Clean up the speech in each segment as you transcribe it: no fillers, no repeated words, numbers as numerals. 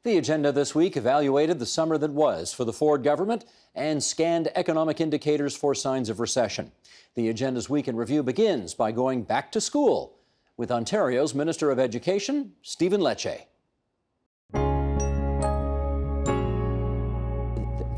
The agenda this week evaluated the summer that was for the Ford government and scanned economic indicators for signs of recession. The agenda's week in review begins by going back to school with Ontario's Minister of Education, Stephen Lecce.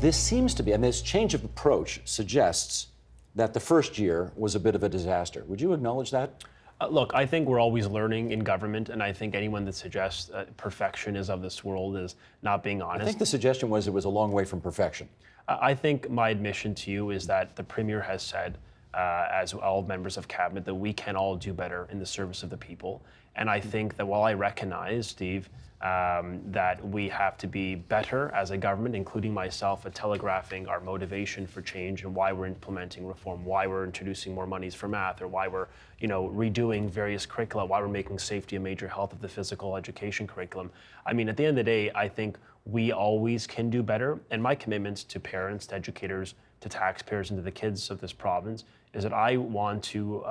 This seems to be, this change of approach suggests that the first year was a bit of a disaster. Would you acknowledge that? Look, I think we're always learning in government, and I think anyone that suggests perfection is of this world is not being honest. I think the suggestion was it was a long way from perfection. I think my admission to you is that the Premier has said, as all members of Cabinet, that we can all do better in the service of the people. And I think that while I recognize, Steve, that we have to be better as a government, including myself, at telegraphing our motivation for change and why we're implementing reform, why we're introducing more monies for math, or why we're, redoing various curricula, why we're making safety a major health of the physical education curriculum. I mean, at the end of the day, I think we always can do better. And my commitment to parents, to educators, to taxpayers, and to the kids of this province is that I want to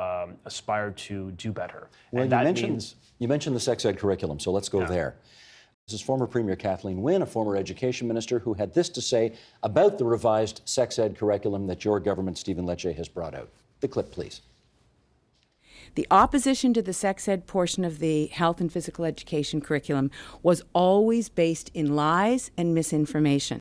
aspire to do better. Well, and you mentioned the sex ed curriculum, so let's go there. This is former Premier Kathleen Wynne, a former education minister, who had this to say about the revised sex ed curriculum that your government, Stephen Lecce, has brought out. The clip, please. The opposition to the sex ed portion of the health and physical education curriculum was always based in lies and misinformation.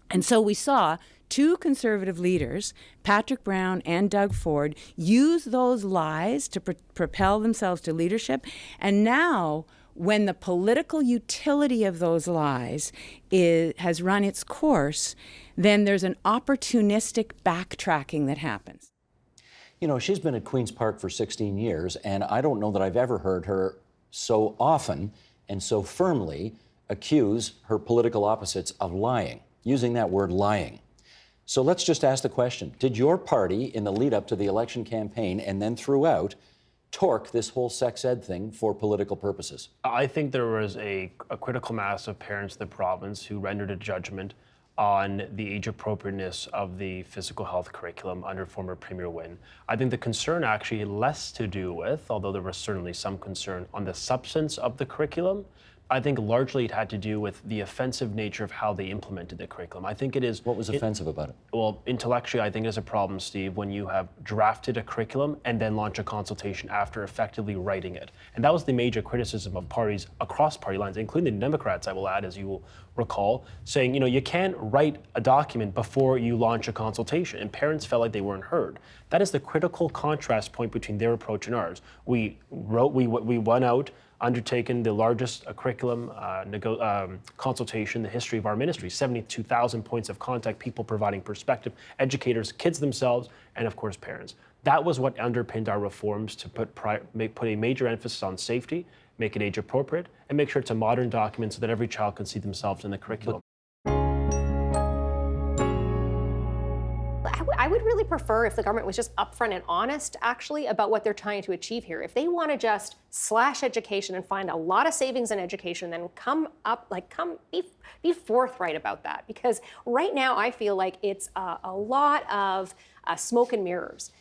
And so we saw two Conservative leaders, Patrick Brown and Doug Ford, use those lies to propel themselves to leadership. And now, when the political utility of those lies has run its course, then there's an opportunistic backtracking that happens. You know, she's been at Queen's Park for 16 years, and I don't know that I've ever heard her so often and so firmly accuse her political opposites of lying, using that word lying. So let's just ask the question, did your party in the lead up to the election campaign and then throughout torque this whole sex ed thing for political purposes? I think there was a critical mass of parents in the province who rendered a judgment on the age appropriateness of the physical health curriculum under former Premier Wynne. I think the concern actually had less to do with, although there was certainly some concern on the substance of the curriculum, I think largely it had to do with the offensive nature of how they implemented the curriculum. I think it is... What was offensive about it? Well, intellectually, I think it's a problem, Steve, when you have drafted a curriculum and then launch a consultation after effectively writing it. And that was the major criticism of parties across party lines, including the Democrats, I will add, as you will recall, saying, you can't write a document before you launch a consultation. And parents felt like they weren't heard. That is the critical contrast point between their approach and ours. We went out, undertaken the largest curriculum consultation in the history of our ministry, 72,000 points of contact, people providing perspective, educators, kids themselves, and of course parents. That was what underpinned our reforms to put a major emphasis on safety, make it age appropriate, and make sure it's a modern document so that every child can see themselves in the curriculum. I would really prefer if the government was just upfront and honest, actually, about what they're trying to achieve here. If they want to just slash education and find a lot of savings in education, then be forthright about that. Because right now, I feel like it's a lot of smoke and mirrors.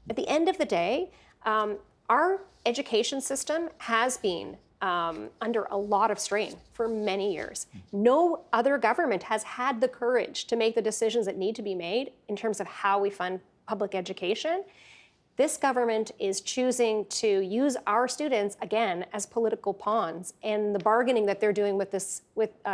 At the end of the day, our education system has been under a lot of strain for many years. No other government has had the courage to make the decisions that need to be made in terms of how we fund public education. This government is choosing to use our students, again, as political pawns, and the bargaining that they're doing with this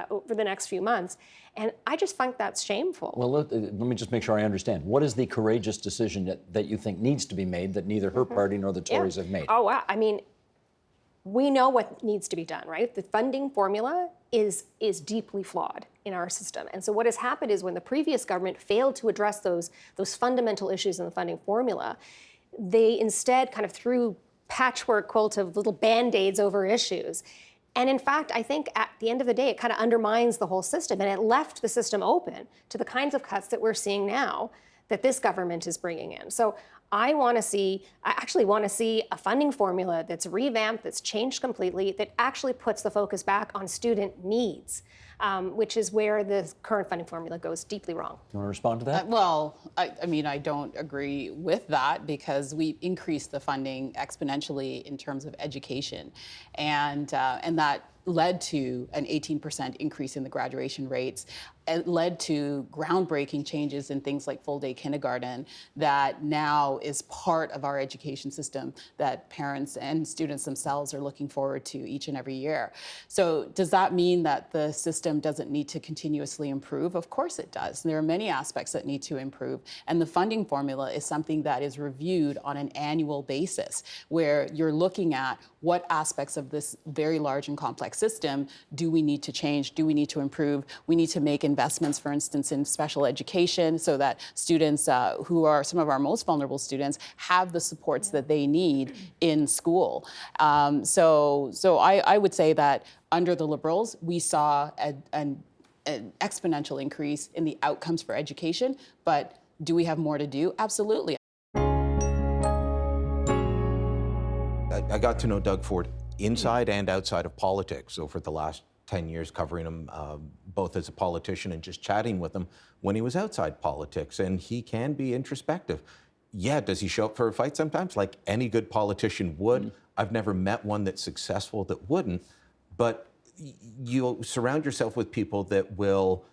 over the next few months. And I just think that's shameful. Well, let me just make sure I understand. What is the courageous decision that you think needs to be made that neither her party nor the Tories have made? Oh, wow. I mean, we know what needs to be done, right? The funding formula is deeply flawed in our system. And so what has happened is when the previous government failed to address those fundamental issues in the funding formula, they instead kind of threw patchwork quilt of little Band-Aids over issues. And in fact, I think at the end of the day, it kind of undermines the whole system, and it left the system open to the kinds of cuts that we're seeing now that this government is bringing in. So I actually want to see a funding formula that's revamped, that's changed completely, that actually puts the focus back on student needs, which is where the current funding formula goes deeply wrong. You want to respond to that? Well, I mean, I don't agree with that because we increased the funding exponentially in terms of education, and that led to an 18% increase in the graduation rates. It led to groundbreaking changes in things like full-day kindergarten that now is part of our education system that parents and students themselves are looking forward to each and every year. So does that mean that the system doesn't need to continuously improve? Of course it does. There are many aspects that need to improve, and the funding formula is something that is reviewed on an annual basis, where you're looking at what aspects of this very large and complex system do we need to change, do we need to improve? We need to make investments, for instance, in special education so that students who are some of our most vulnerable students have the supports that they need in school. So I would say that under the Liberals, we saw an exponential increase in the outcomes for education, but do we have more to do? Absolutely. I got to know Doug Ford inside and outside of politics over the last 10 years, covering him both as a politician and just chatting with him when he was outside politics. And he can be introspective. Yeah, does he show up for a fight sometimes? Like any good politician would. I've never met one that's successful that wouldn't. But you'll surround yourself with people that will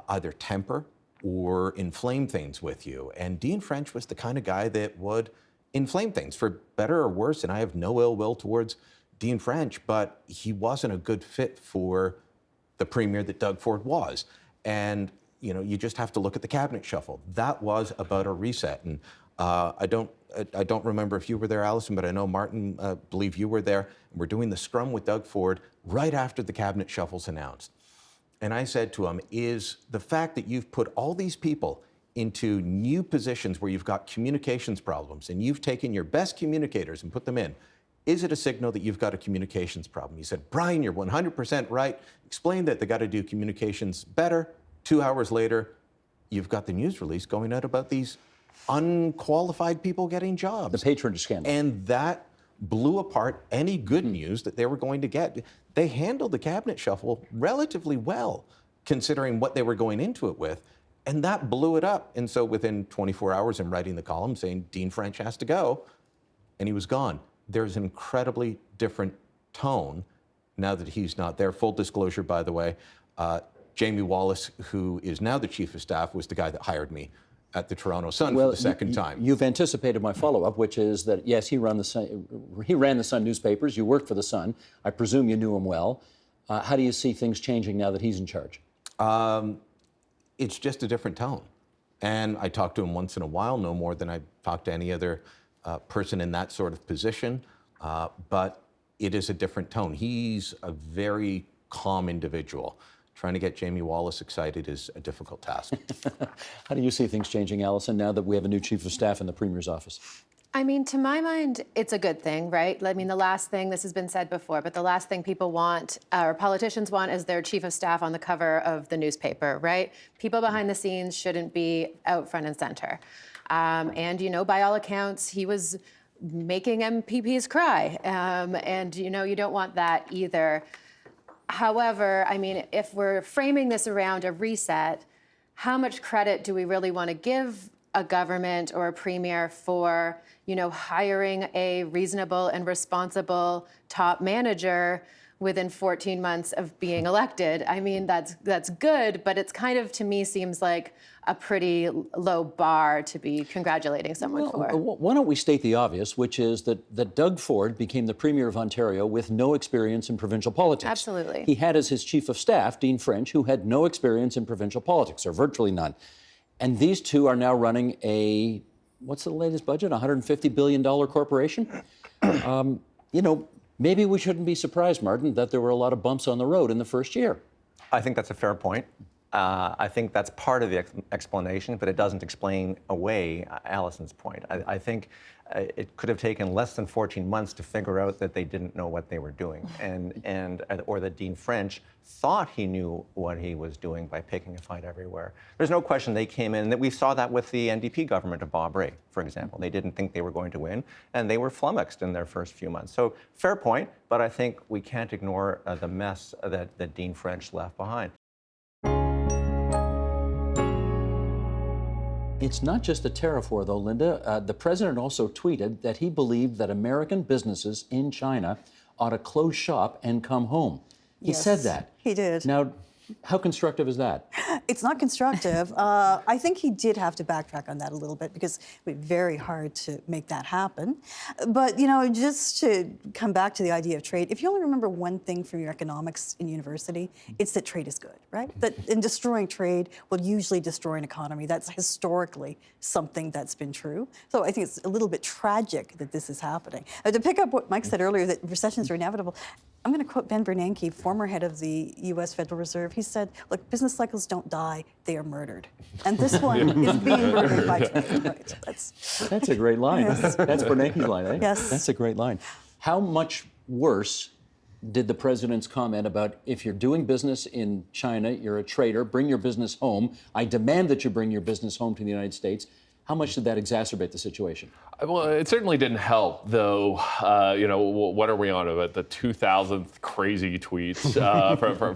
either temper or inflame things with you. And Dean French was the kind of guy that would inflame things, for better or worse. And I have no ill will towards Dean French, but he wasn't a good fit for the premier that Doug Ford was. And you just have to look at the cabinet shuffle. That was about a reset. And I don't remember if you were there, Alison, but I know Martin, believe you were there. And we're doing the scrum with Doug Ford right after the cabinet shuffle's announced. And I said to him, is the fact that you've put all these people into new positions where you've got communications problems and you've taken your best communicators and put them in, is it a signal that you've got a communications problem? He said, Brian, you're 100% right. Explain that they got to do communications better. 2 hours later, you've got the news release going out about these unqualified people getting jobs. The patronage scandal. And that blew apart any good news that they were going to get. They handled the cabinet shuffle relatively well, considering what they were going into it with. And that blew it up. And so within 24 hours, I'm writing the column saying Dean French has to go, and he was gone. There's an incredibly different tone now that he's not there. Full disclosure, by the way, Jamie Wallace, who is now the chief of staff, was the guy that hired me at the Toronto Sun for the second time. You've anticipated my follow-up, which is that, yes, he ran the Sun newspapers. You worked for the Sun. I presume you knew him well. How do you see things changing now that he's in charge? It's just a different tone. And I talk to him once in a while, no more than I talk to any other person in that sort of position. But it is a different tone. He's a very calm individual. Trying to get Jamie Wallace excited is a difficult task. How do you see things changing, Alison, now that we have a new chief of staff in the Premier's office? I mean, to my mind, it's a good thing, right? I mean, the last thing, this has been said before, but the last thing people want, or politicians want, is their chief of staff on the cover of the newspaper, right? People behind the scenes shouldn't be out front and center. And, by all accounts, he was making MPPs cry. And, you don't want that either. However, I mean, if we're framing this around a reset, how much credit do we really want to give a government or a premier for, hiring a reasonable and responsible top manager within 14 months of being elected? I mean, that's good, but it's kind of, to me, seems like a pretty low bar to be congratulating someone for. Why don't we state the obvious, which is that Doug Ford became the Premier of Ontario with no experience in provincial politics. Absolutely. He had as his chief of staff, Dean French, who had no experience in provincial politics, or virtually none. And these two are now running a, what's the latest budget, $150 billion corporation? Maybe we shouldn't be surprised, Martin, that there were a lot of bumps on the road in the first year. I think that's a fair point. I think that's part of the explanation, but it doesn't explain away Allison's point. I think it could have taken less than 14 months to figure out that they didn't know what they were doing, or that Dean French thought he knew what he was doing by picking a fight everywhere. There's no question they came in, that we saw that with the NDP government of Bob Rae, for example. They didn't think they were going to win, and they were flummoxed in their first few months. So fair point, but I think we can't ignore the mess that Dean French left behind. It's not just a tariff war, though, Linda. The president also tweeted that he believed that American businesses in China ought to close shop and come home. He said that. He did. Now, how constructive is that? It's not constructive. I think he did have to backtrack on that a little bit because it would be very hard to make that happen. But, you know, just to come back to the idea of trade, if you only remember one thing from your economics in university, it's that trade is good, right? That in destroying trade will usually destroy an economy. That's historically something that's been true. So I think it's a little bit tragic that this is happening. To pick up what Mike said earlier, that recessions are inevitable, I'm going to quote Ben Bernanke, former head of the U.S. Federal Reserve. He said, look, business cycles don't die, they are murdered. And this one is being murdered by trade. Right. That's a great line. Yes. That's Bernanke's line, eh? Yes. That's a great line. How much worse did the president's comment about if you're doing business in China, you're a trader, bring your business home, I demand that you bring your business home to the United States, how much did that exacerbate the situation? Well, it certainly didn't help, though. You know, what are we on about the 2,000th crazy tweets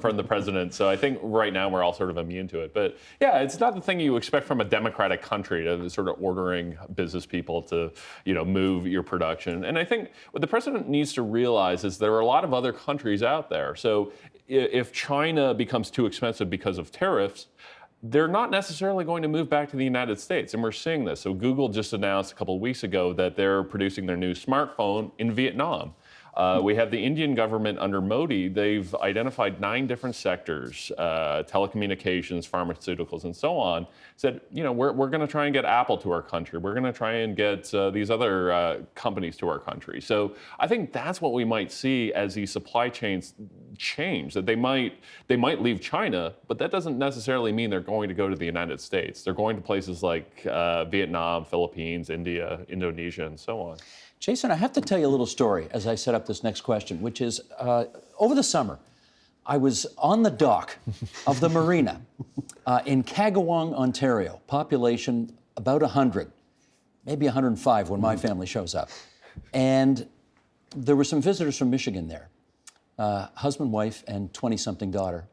from the president? So I think right now we're all sort of immune to it. But yeah, it's not the thing you expect from a democratic country, to sort of ordering business people to, you know, move your production. And I think what the president needs to realize is there are a lot of other countries out there. So if China becomes too expensive because of tariffs, they're not necessarily going to move back to the United States, and we're seeing this. So Google just announced a couple of weeks ago that they're producing their new smartphone in Vietnam. We have the Indian government under Modi. They've identified 9 different sectors, telecommunications, pharmaceuticals, and so on, said, you know, we're going to try and get Apple to our country. We're going to try and get these other companies to our country. So I think that's what we might see as these supply chains change, that they might leave China, but that doesn't necessarily mean they're going to go to the United States. They're going to places like Vietnam, Philippines, India, Indonesia, and so on. Jason, I have to tell you a little story as I set up this next question, which is over the summer, I was on the dock of the marina in Kagawong, Ontario, population about 100, maybe 105 when my family shows up. And there were some visitors from Michigan there, husband, wife, and 20-something daughter.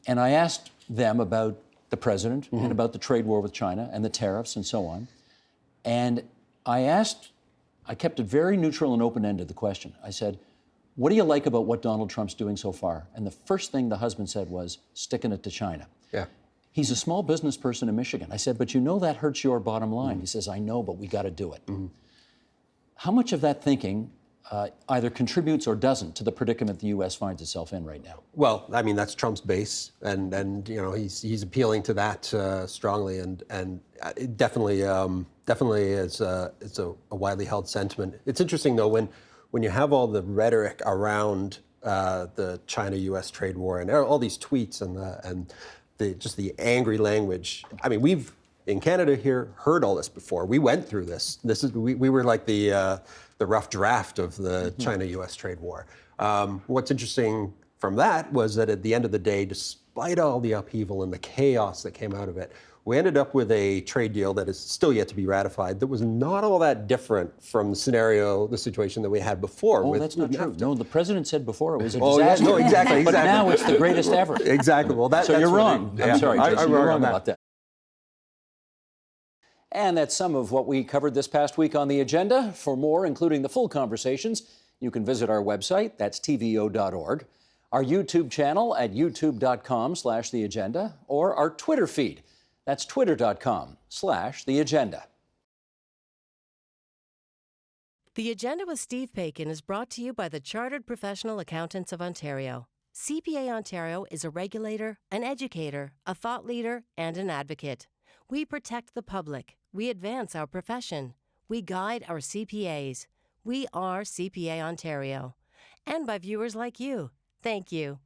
And I asked them about the president and about the trade war with China and the tariffs and so on. And I kept it very neutral and open-ended, the question. I said, what do you like about what Donald Trump's doing so far? And the first thing the husband said was, sticking it to China. Yeah. He's a small business person in Michigan. I said, but you know that hurts your bottom line. He says, I know, but we got to do it. How much of that thinking either contributes or doesn't to the predicament the U.S. finds itself in right now? Well, I mean, that's Trump's base, and you know, he's appealing to that strongly, and it definitely is it's a widely held sentiment. It's interesting though when you have all the rhetoric around the China-U.S. trade war and all these tweets and just the angry language. I mean, we've in Canada here heard all this before. We went through this. We were like the rough draft of the China-U.S. trade war. What's interesting from that was that at the end of the day, despite all the upheaval and the chaos that came out of it, we ended up with a trade deal that is still yet to be ratified that was not all that different from the situation that we had before. Oh, that's not true. No, the president said before it was a Oh, disaster. yeah, no, exactly. But now it's the greatest ever. Exactly. Well, So that's you're what wrong. I'm sorry, Jason, I'm you're wrong wrong on that. about that. And that's some of what we covered this past week on The Agenda. For more, including the full conversations, you can visit our website, that's tvo.org, our YouTube channel at youtube.com/theagenda, or our Twitter feed, that's twitter.com/theagenda. The Agenda with Steve Paikin is brought to you by the Chartered Professional Accountants of Ontario. CPA Ontario is a regulator, an educator, a thought leader, and an advocate. We protect the public. We advance our profession. We guide our CPAs. We are CPA Ontario. And by viewers like you. Thank you.